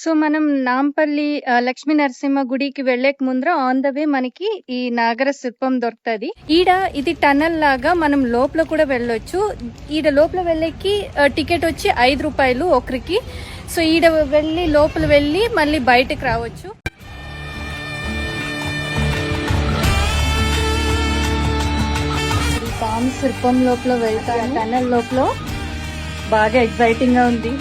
So, మనం నాంపల్లి లక్ష్మీ నరసింహ గుడికి వెళ్ళేక ముందర ఆన్ ద వే మనకి ఈ నాగర శిల్పం దొరుకుతది. ఈడ ఇది టనల్ లాగా మనం లోపల కూడా వెళ్ళొచ్చు. ఈడ లోపల వెళ్ళేకి టికెట్ వచ్చి 5 రూపాయలు ఒకరికి. సో ఈడ వెళ్ళి లోపల వెళ్ళి మళ్ళీ బయటకు రావచ్చు. పాము శిల్పం లోపల వెళ్తా టనల్ లోపల బాగా ఎక్సైటింగ్ గా ఉంది.